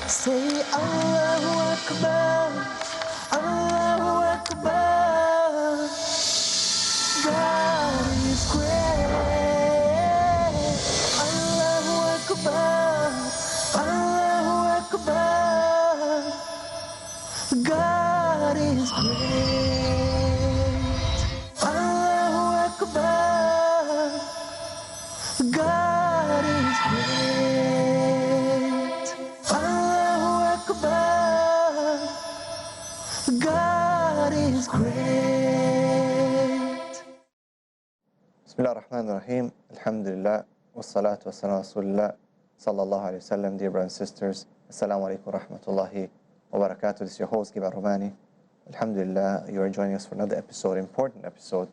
Say Allahu Akbar, Allahu Akbar. God is great. Allahu Akbar, Allahu Akbar. God is great. Allahu Akbar. God is great. Allahu Akbar. God is great. Bismillah ar-Rahman ar-Rahim. Alhamdulillah. Wassalatu wassalamu ala Rasulillah. Sallallahu alayhi wa sallam. Dear brothers and sisters. Assalamu alaikum wa rahmatullahi wa barakatuh. This is your host, Gibar Romani. Alhamdulillah, you are joining us for another episode, important episode.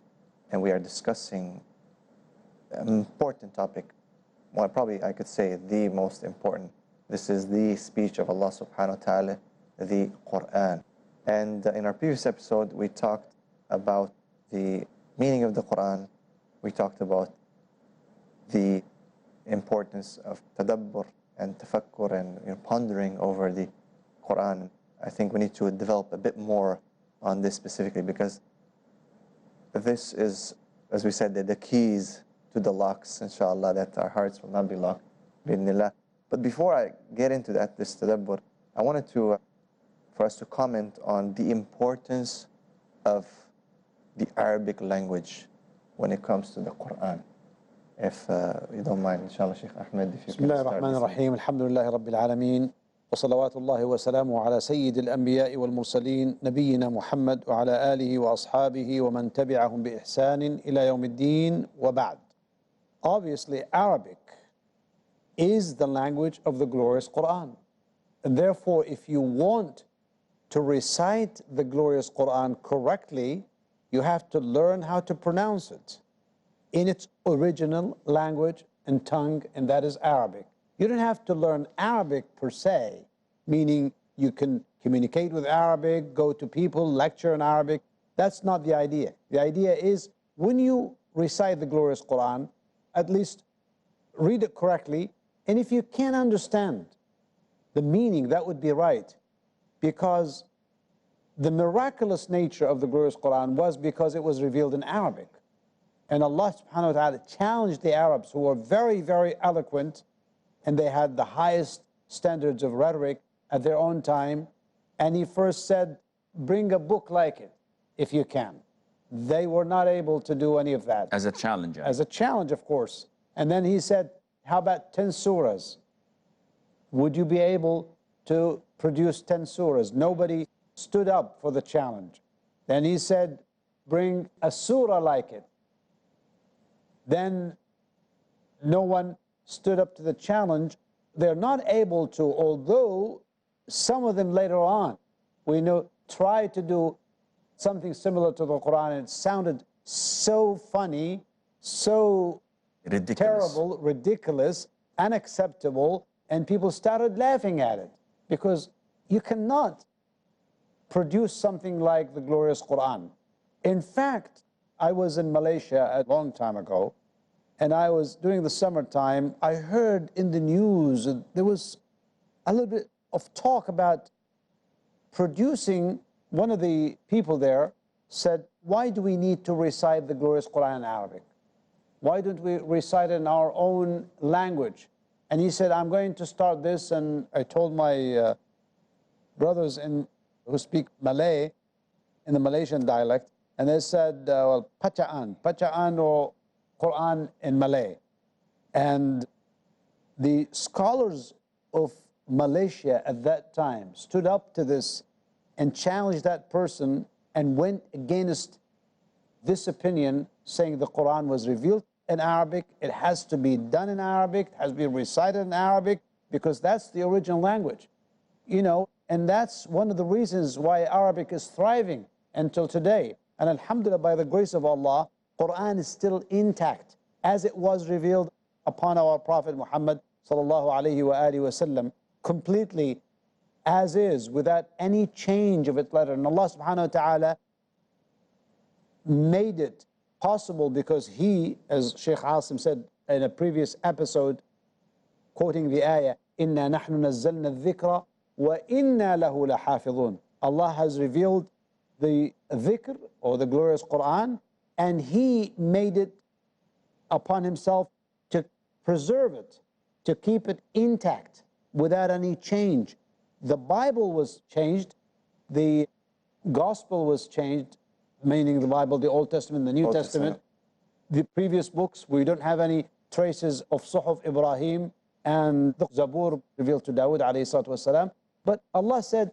And we are discussing an important topic. Well, probably I could say the most important. This is the speech of Allah subhanahu wa ta'ala, the Qur'an. And in our previous episode, we talked about the meaning of the Qur'an. We talked about the importance of tadabbur and tafakkur and pondering over the Qur'an. I think we need to develop a bit more on this specifically, because this is, as we said, the keys to the locks, inshallah, that our hearts will not be locked, bi'idhnillah. But before I get into that, this tadabbur, I wanted to, for us to comment on the importance of the Arabic language when it comes to the Qur'an. If you don't mind, inshallah, Sheikh Ahmed, if you can start. Bismillahir Rahmanir Rahim. Alhamdulillahi Rabbil Alameen. وصلوات الله وسلامه على سيد الأنبياء والمرسلين نبينا محمد وعلى آله وأصحابه ومن تبعهم بإحسان إلى يوم الدين وبعد. Obviously, Arabic is the language of the glorious Qur'an. And therefore, if you want to recite the glorious Qur'an correctly, you have to learn how to pronounce it in its original language and tongue, and that is Arabic. You don't have to learn Arabic per se, meaning you can communicate with Arabic, go to people, lecture in Arabic. That's not the idea. The idea is when you recite the glorious Qur'an, at least read it correctly, and if you can't understand the meaning, that would be right, because the miraculous nature of the glorious Qur'an was because it was revealed in Arabic. And Allah subhanahu wa ta'ala challenged the Arabs, who were very, very eloquent, and they had the highest standards of rhetoric at their own time. And he first said, bring a book like it, if you can. They were not able to do any of that. As a challenge. As a challenge, of course. And then he said, how about 10 surahs? Would you be able to produce 10 surahs? Nobody stood up for the challenge. Then he said, bring a surah like it. Then no one stood up to the challenge. They're not able to, although some of them later on, we know, tried to do something similar to the Qur'an, and it sounded so funny, so terrible, ridiculous, unacceptable, and people started laughing at it, because you cannot produce something like the glorious Qur'an. In fact, I was in Malaysia a long time ago, and I was during the summertime. I heard in the news there was a little bit of talk about producing. One of the people there said, why do we need to recite the glorious Qur'an in Arabic? Why don't we recite it in our own language? And he said, I'm going to start this. And I told my brothers who speak Malay, in the Malaysian dialect, and they said, well, Pacaan or Qur'an in Malay. And the scholars of Malaysia at that time stood up to this and challenged that person and went against this opinion, saying the Qur'an was revealed in Arabic, it has to be done in Arabic, it has to be recited in Arabic, because that's the original language. You know, and that's one of the reasons why Arabic is thriving until today. And alhamdulillah, by the grace of Allah, Qur'an is still intact as it was revealed upon our Prophet Muhammad sallallahu alayhi wa alihi wa sallam, completely as is, without any change of its letter. And Allah subhanahu wa ta'ala made it possible because he, as Sheikh Asim said in a previous episode, quoting the ayah, إِنَّا نَحْنُ نَزَّلْنَا الذِّكْرَ وَإِنَّا لَهُ لَحَافِظُونَ. Allah has revealed the dhikr, or the glorious Qur'an, and He made it upon Himself to preserve it, to keep it intact without any change. The Bible was changed, the Gospel was changed, meaning the Bible, the Old Testament, the New Testament. The previous books, we don't have any traces of Suhuf Ibrahim and the Zabur revealed to Dawood alayhi salatu wasalam. But Allah said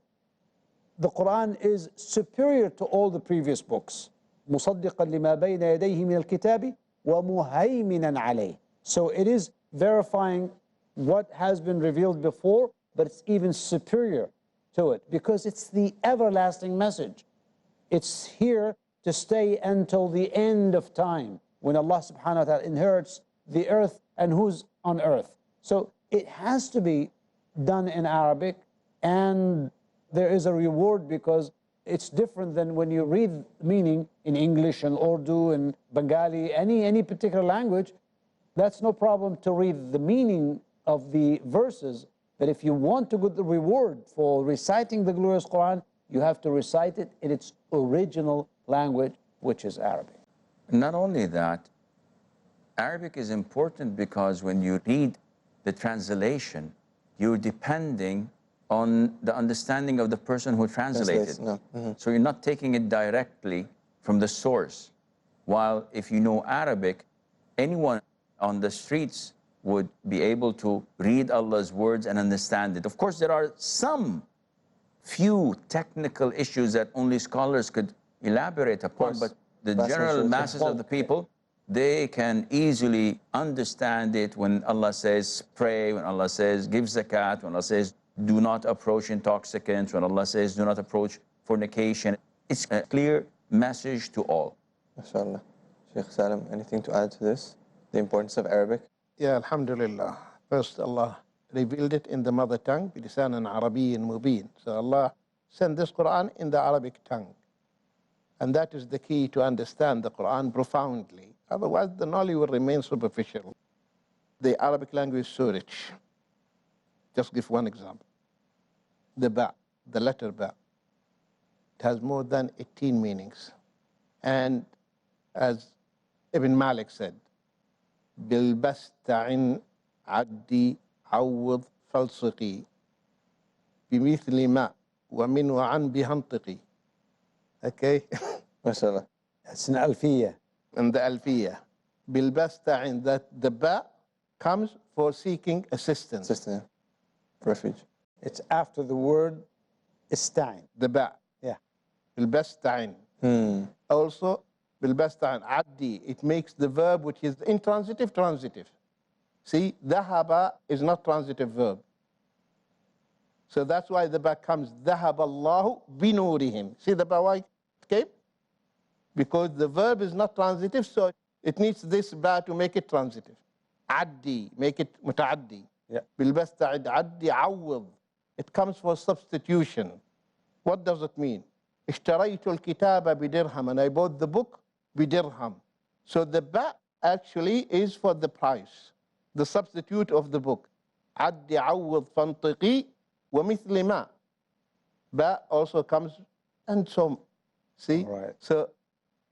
the Quran is superior to all the previous books. مُصَدِّقًا لِمَا بَيْنَ يَدَيْهِ مِنَ الْكِتَابِ وَمُهَيْمِنًا عَلَيْهِ. So it is verifying what has been revealed before, but it's even superior to it because it's the everlasting message. It's here to stay until the end of time, when Allah subhanahu wa ta'ala inherits the earth and who's on earth. So it has to be done in Arabic, and there is a reward because it's different than when you read meaning in English and Urdu and Bengali, any particular language. That's no problem to read the meaning of the verses, but if you want to get the reward for reciting the glorious Quran, you have to recite it in its original language, which is Arabic. Not only that, Arabic is important because when you read the translation, you're depending on the understanding of the person who translated. So you're not taking it directly from the source. While if you know Arabic, anyone on the streets would be able to read Allah's words and understand it. Of course, there are some few technical issues that only scholars could elaborate upon, but the general masses of the people, they can easily understand it when Allah says pray, when Allah says give zakat, when Allah says do not approach intoxicants, when Allah says do not approach fornication. It's a clear message to all. MashaAllah. Sheikh Salim, anything to add to this? The importance of Arabic? Yeah, alhamdulillah. First, Allah revealed it in the mother tongue, بِلِسَانٍ عَرَبِيٍّ مُبِينٍ. So Allah sent this Quran in the Arabic tongue. And that is the key to understand the Quran profoundly. Otherwise, the knowledge will remain superficial. The Arabic language is so rich. Just give one example. The ba, the letter ba, it has more than 18 meanings. And as Ibn Malik said, بِالْبَسْتَعِنْ عَدِّي عَوِّضْ فَلْصِقِي بِمِثْلِ مَا وَمِنْ وَعَنْ بِهَنْطِقِي. Okay? MashaAllah. It's an alfiyah. And the alfiyah. بِالْبَسْتَعِنْ, that the ba comes for seeking assistance. Assistant, refuge. It's after the word istain. The ba. Yeah. بِالْبَسْتَعِنْ. Also, بِالْبَسْتَعِنْ عَدِّي. It makes the verb which is intransitive, transitive. See, ذهب is not transitive verb. So that's why the ba comes, ذهب الله بنورهم. See the ba why it came? Because the verb is not transitive, so it needs this ba to make it transitive. عدي, make it متعدي. Yeah. بالبستعد عدي عوض. It comes for substitution. What does it mean? اشتريت الكتاب بدرهم, and I bought the book بدرهم. So the ba actually is for the price, the substitute of the book. عدي عوض فانطقي ومثل ما. Ba also comes, and so, see? Right. So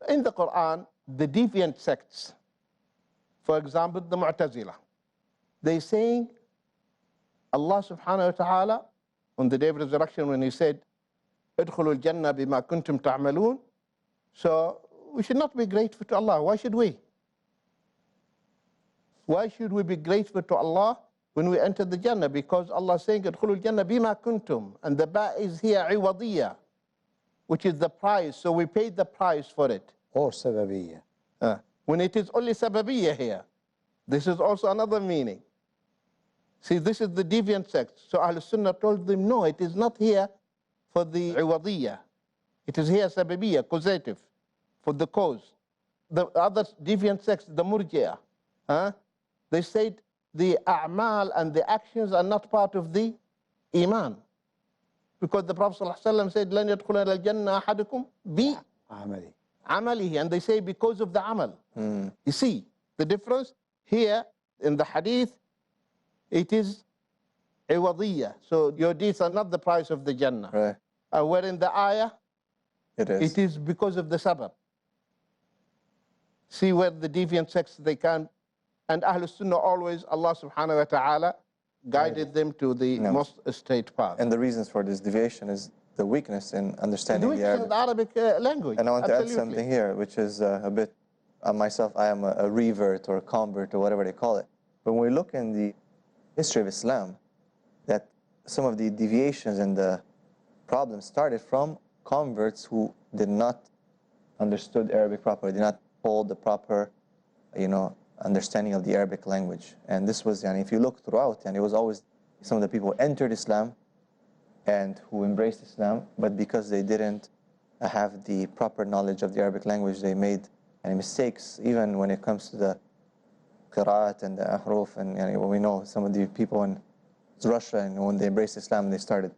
in the Quran, the deviant sects, for example, the Mu'tazila, they saying Allah subhanahu wa ta'ala on the day of resurrection when he said, ادخلوا الجنة بما كنتم تعملون. So we should not be grateful to Allah. Why should we? Why should we be grateful to Allah when we enter the Jannah? Because Allah is saying, ادخلوا الجنة بما كنتم. And the ba is here, عوضية, which is the price. So we paid the price for it. Or sababiyya. When it is only sababiyya here. This is also another meaning. See, this is the deviant sect. So Ahl Sunnah told them, no, it is not here for the iwadiyya. It is here sababiyya, causative, for the cause. The other deviant sects, the murji'ah, they said the a'mal and the actions are not part of the iman. Because the Prophet ﷺ said, لَنْ يَدْخُلَ إِلَى الْجَنَّةِ أَحَدُكُمْ بِعَمَلِهِ. عمله, and they say because of the amal. You see the difference here in the hadith, it is iwadiyya. So your deeds are not the price of the Jannah. Right. Where in the ayah, It is because of the sabab. See where the deviant sects they can, and Ahlul Sunnah always, Allah subhanahu wa ta'ala guided them to the most straight path. And the reasons for this deviation is the weakness in understanding the the Arabic. Language. And I want to add Absolutely. something here, which is a bit, myself, I am a revert or a convert or whatever they call it. But when we look in the history of Islam, that some of the deviations and the problems started from converts who did not understood Arabic properly, did not hold the proper, understanding of the Arabic language. And this was, if you look throughout, and it was always some of the people who entered Islam and who embraced Islam, but because they didn't have the proper knowledge of the Arabic language, they made any mistakes, even when it comes to the qira'at and the ahruf. And we know some of the people in Russia, and when they embraced Islam, they started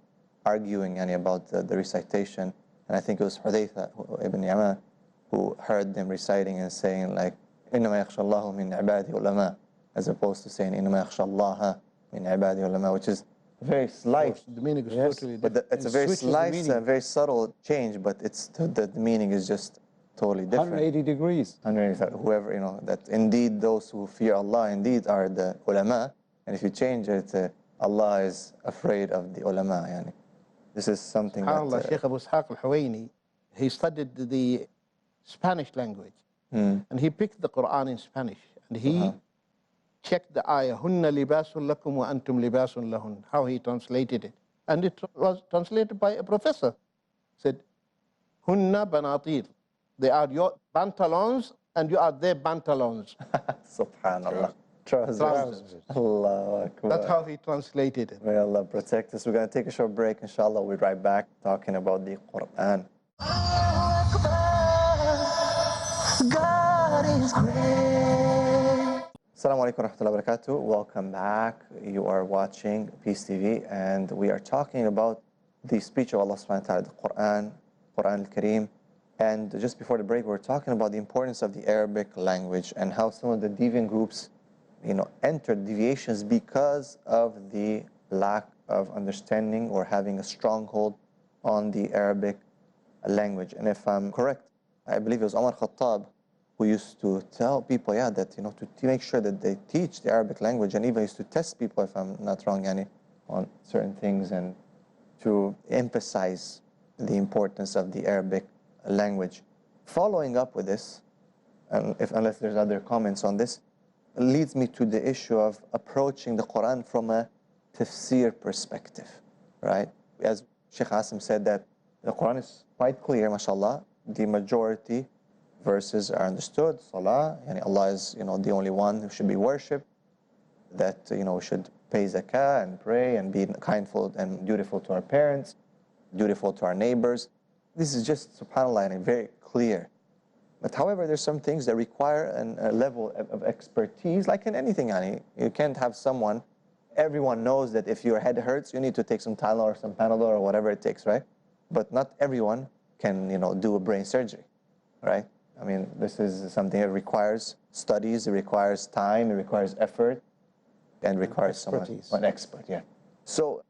arguing about the recitation. And I think it was Hudayfa ibn Yaman who heard them reciting and saying like, إِنَّمَا يَخْشَى اللَّهُ مِنْ عِبَادِهِ عُلَمَاء, as opposed to saying إِنَّمَا يَخْشَى اللَّهَ مِنْ عِبَادِهِ عُلَمَاء, which is very slight. The meaning is totally But different. it's a very slight, very subtle change, but it's the meaning is just totally different. 180 degrees. 180, whoever, that indeed those who fear Allah indeed are the ulama. And if you change it, Allah is afraid of the ulama. This is something that... Sheikh Abu Ishaq al-Huwaini, he studied the Spanish language. And he picked the Qur'an in Spanish. And he checked the ayah, هُنَّ لِبَاسٌ لَكُمْ وَأَنْتُمْ لِبَاسٌ لَهُنْ, how he translated it. And it was translated by a professor. Said, هُنَّ بَنَاطِيل, they are your pantaloons and you are their pantaloons. Subhanallah. Trousers. Allahu Akbar. That's how he translated it. May Allah protect us. We're going to take a short break. Inshallah, we'll be right back talking about the Qur'an. God is great. Assalamu alaikum wa rahmatullahi wa barakatuh. Welcome back. You are watching Peace TV, and we are talking about the speech of Allah subhanahu wa ta'ala, the Qur'an al-Kareem. And just before the break, we were talking about the importance of the Arabic language and how some of the deviant groups, entered deviations because of the lack of understanding or having a stronghold on the Arabic language. And if I'm correct, I believe it was Umar Khattab who used to tell people, that, to make sure that they teach the Arabic language, and even used to test people, if I'm not wrong, on certain things, and to emphasize the importance of the Arabic language. Following up with this, unless there's other comments on this, leads me to the issue of approaching the Quran from a tafsir perspective, right? As Sheikh Asim said, that the Quran is quite clear, mashallah. The majority verses are understood. Salah, Allah is, the only one who should be worshipped. That, we should pay zakah and pray and be kindful and dutiful to our parents, dutiful to our neighbors. This is just, subhanAllah, and very clear. But however, there's some things that require a level of expertise, like in anything, You can't have someone, everyone knows that if your head hurts, you need to take some Tylenol or some Panadol or whatever it takes, right? But not everyone can, do a brain surgery, right? This is something that requires studies, it requires time, it requires effort, and requires someone, an expert, So,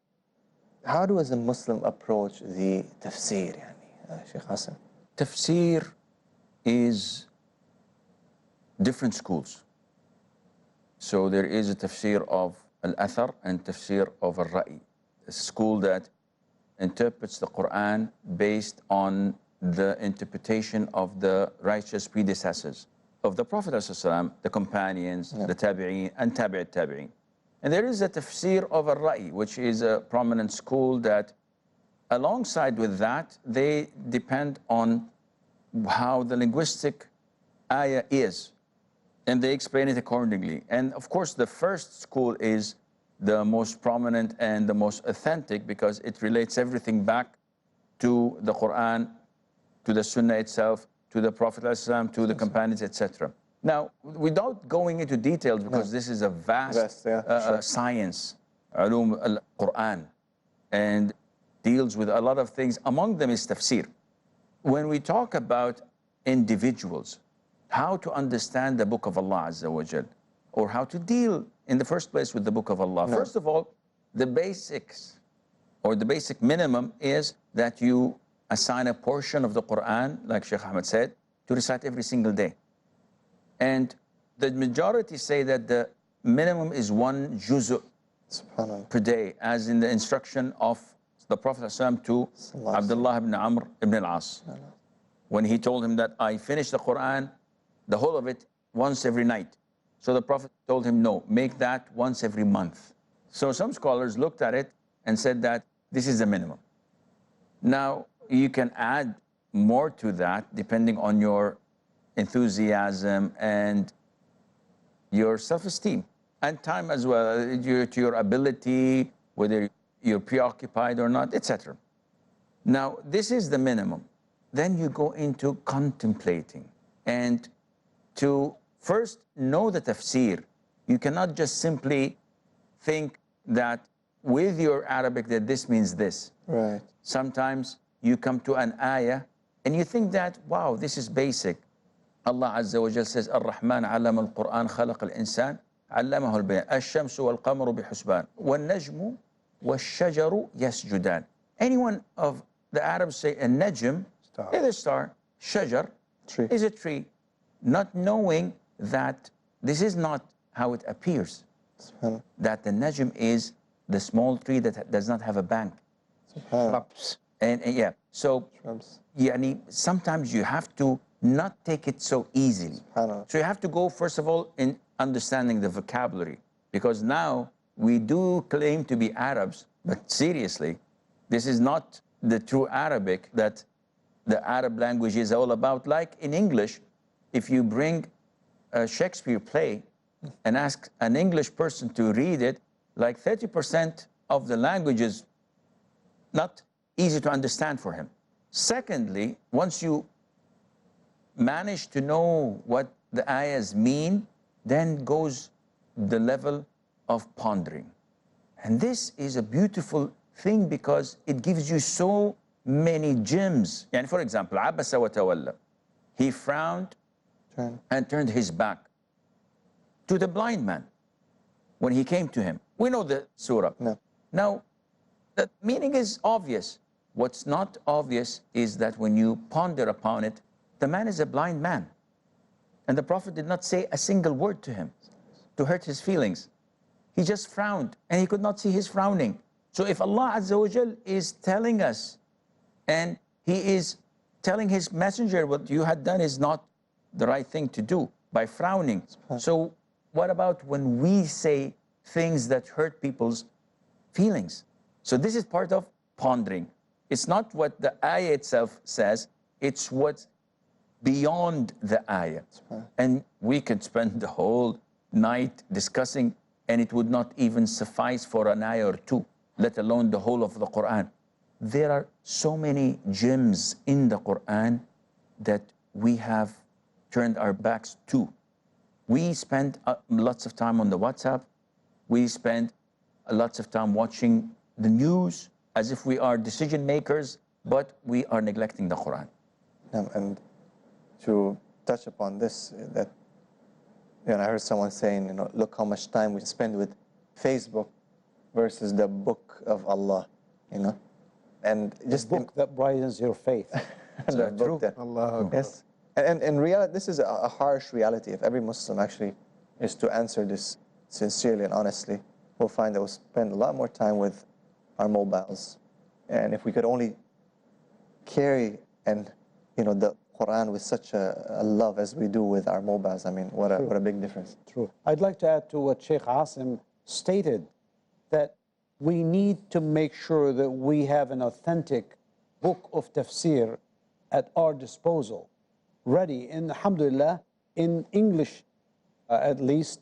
how do as a Muslim approach the tafsir, Sheikh Hassan? Tafsir is different schools. So there is a tafsir of al-athar and tafsir of al-ra'i, a school that interprets the Quran based on the interpretation of the righteous predecessors of the Prophet ﷺ, the companions, the tabi'een, and tabi'at tabi'een. And there is a tafsir of al-ra'i, which is a prominent school that, alongside with that, they depend on how the linguistic ayah is, and they explain it accordingly. And of course, the first school is the most prominent and the most authentic, because it relates everything back to the Quran, to the Sunnah itself, to the Prophet ﷺ, to the companions, etc. Now, without going into details, because this is a vast science, ulum al-Quran, and deals with a lot of things. Among them is tafsir. When we talk about individuals how to understand the book of Allah Azza wa Jal, or how to deal in the first place with the book of Allah. No. First of all, the basics, or the basic minimum, is that you assign a portion of the Qur'an, like Sheikh Ahmed said, to recite every single day. And the majority say that the minimum is 1 juz' Subhanallah. per day, as in the instruction of the Prophet ﷺ to Abdullah ibn Amr ibn al-As, when he told him that I finished the Qur'an, the whole of it, once every night. So the Prophet told him, no, make that once every month. So some scholars looked at it and said that this is the minimum. Now, you can add more to that depending on your enthusiasm and your self-esteem and time as well, to your ability, whether you're preoccupied or not, etc. Now, this is the minimum. Then you go into contemplating and to first know the tafsir. You cannot just simply think that with your Arabic that this means this. Right. Sometimes you come to an ayah and you think that, wow, this is basic. Allah Azza wa Jal says, Ar-Rahman allama al-Qur'an khalaq al-insan allamahu al-bayan ash-shamsu wal-qamaru bihusban wal-najmu wal-shajaru yasjudan. Anyone of the Arabs say a najm is a star, shajar Tree. is a tree, not knowing that this is not how it appears, Subhanallah. that the najm is the small tree that does not have a bank. Subhanallah. And yeah, so Shrubs. yani, sometimes you have to not take it so easily. Subhanallah. So you have to go, first of all, in understanding the vocabulary, because now we do claim to be Arabs, but seriously, this is not the true Arabic that the Arab language is all about. Like in English, if you bring a Shakespeare play and ask an English person to read it, like 30% of the language is not easy to understand for him. Secondly, once you manage to know what the ayahs mean, then goes the level of pondering. And this is a beautiful thing because it gives you so many gems. And for example, Abasa wa tawalla. He frowned Turn. and turned his back to the blind man when he came to him. We know the surah. No. Now, the meaning is obvious. What's not obvious is that when you ponder upon it, the man is a blind man. And the Prophet did not say a single word to him to hurt his feelings. He just frowned and he could not see his frowning. So if Allah Azza wa Jal is telling us and He is telling His messenger what you had done is not the right thing to do by frowning. So what about when we say things that hurt people's feelings? So this is part of pondering. It's not what the ayah itself says, it's what's beyond the ayah. And we could spend the whole night discussing, and it would not even suffice for an ayah or two, let alone the whole of the Qur'an. There are so many gems in the Qur'an that we have turned our backs to. We spend lots of time on the WhatsApp. We spend lots of time watching the news as if we are decision makers, but we are neglecting the Qur'an. And to touch upon this, that I heard someone saying, look how much time we spend with Facebook versus the book of Allah, and just book that brightens your faith. the book that, Allah. yes, and in reality, this is a harsh reality. If every Muslim actually is to answer this sincerely and honestly, we'll find that we'll spend a lot more time with our mobiles. And if we could only carry the Quran with such a love as we do with our mobiles, I mean, what a big difference. True. I'd like to add to what Sheikh Asim stated, that we need to make sure that we have an authentic book of tafsir at our disposal, ready. And alhamdulillah, in English at least,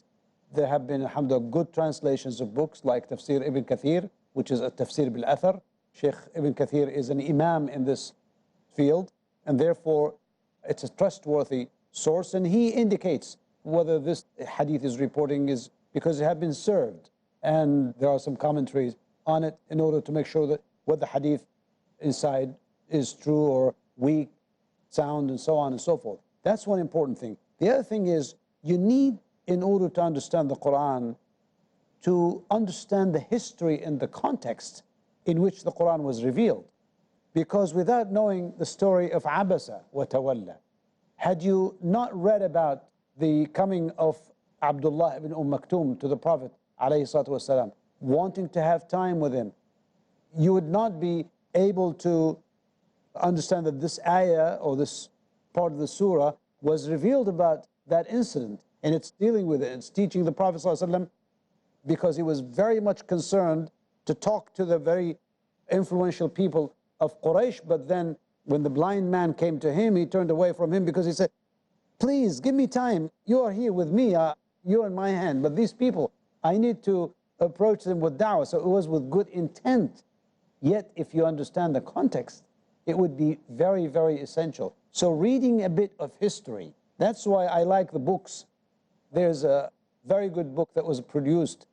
there have been, alhamdulillah, good translations of books like Tafsir Ibn Kathir, which is a Tafsir bil-Athar. Sheikh Ibn Kathir is an imam in this field, and therefore it's a trustworthy source, and he indicates whether this hadith is reporting is because it had been served, and there are some commentaries on it in order to make sure that what the hadith inside is true or weak, sound and so on and so forth. That's one important thing. The other thing is you need, in order to understand the Qur'an, to understand the history and the context in which the Qur'an was revealed. Because without knowing the story of Abasa wa Tawalla, had you not read about the coming of Abdullah ibn Maktoum to the Prophet ﷺ, wanting to have time with him, you would not be able to understand that this ayah or this part of the surah was revealed about that incident, and it's dealing with it. It's teaching the Prophet ﷺ because he was very much concerned to talk to the very influential people of Quraysh, but then when the blind man came to him, he turned away from him because he said, please give me time. You are here with me. You're in my hand. But these people, I need to approach them with da'wah. So it was with good intent. Yet, if you understand the context, it would be very, very essential. So reading a bit of history, that's why I like the books. There's a very good book that was produced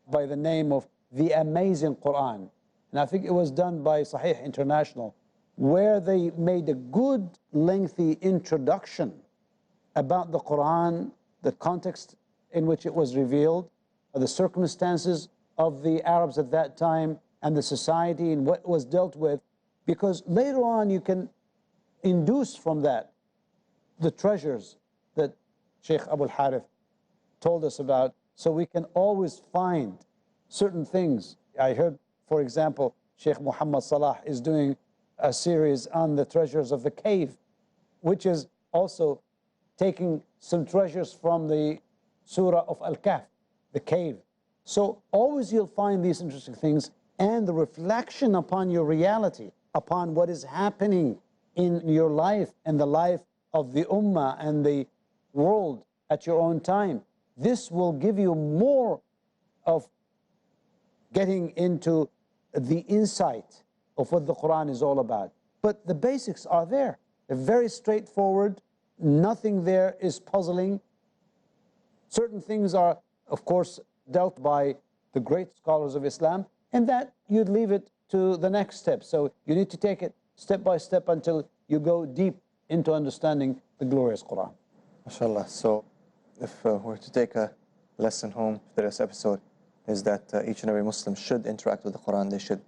by the name of The Amazing Qur'an. And I think it was done by Sahih International, where they made a good, lengthy introduction about the Qur'an, the context in which it was revealed, the circumstances of the Arabs at that time, and the society and what was dealt with, because later on you can induce from that the treasures that Sheikh Abu al-Harith told us about, so we can always find certain things. I heard, for example, Sheikh Muhammad Salah is doing a series on the treasures of the cave, which is also taking some treasures from the Surah of Al-Kahf, the cave. So always you'll find these interesting things, and the reflection upon your reality, upon what is happening in your life and the life of the Ummah and the world at your own time. This will give you more of getting into the insight of what the Qur'an is all about. But the basics are there. They're very straightforward. Nothing there is puzzling. Certain things are, of course, dealt by the great scholars of Islam, and that you'd leave it to the next step. So you need to take it step by step until you go deep into understanding the glorious Qur'an. MashaAllah. So if we're to take a lesson home for this episode, is that each and every Muslim should interact with the Qur'an. They should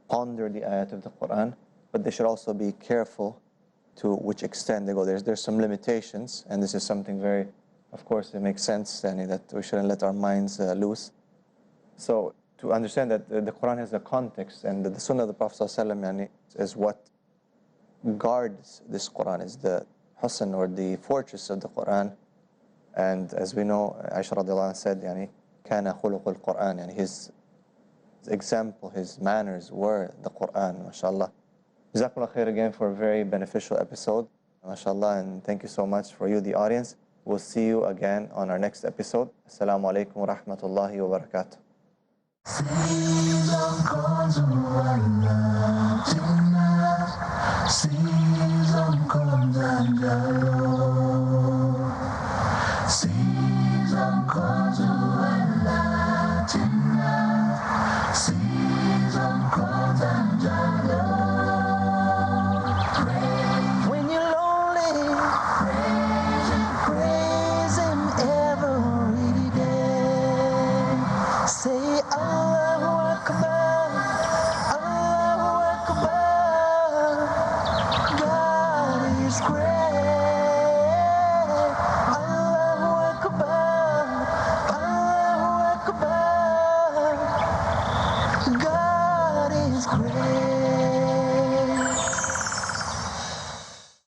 ponder the ayat of the Qur'an, but they should also be careful to which extent they go. There's some limitations, and this is something very, of course, it makes sense, Danny, that we shouldn't let our minds loose. So to understand that the Qur'an has a context, and the Sunnah of the Prophet ﷺ is what guards this Qur'an, is the husn, or the fortress of the Qur'an. And as we know, Aisha radiallahu anha said, yani, kana khuluqul Qur'an, and his example, his manners were the Qur'an, mashallah. Jazakumullah khair again for a very beneficial episode, mashallah, and thank you so much for you, the audience. We'll see you again on our next episode. Assalamu alaikum wa rahmatullahi wa barakatuh. When you're lonely, praise Him every day. Say Allahu Akbar, Allahu Akbar. God is great.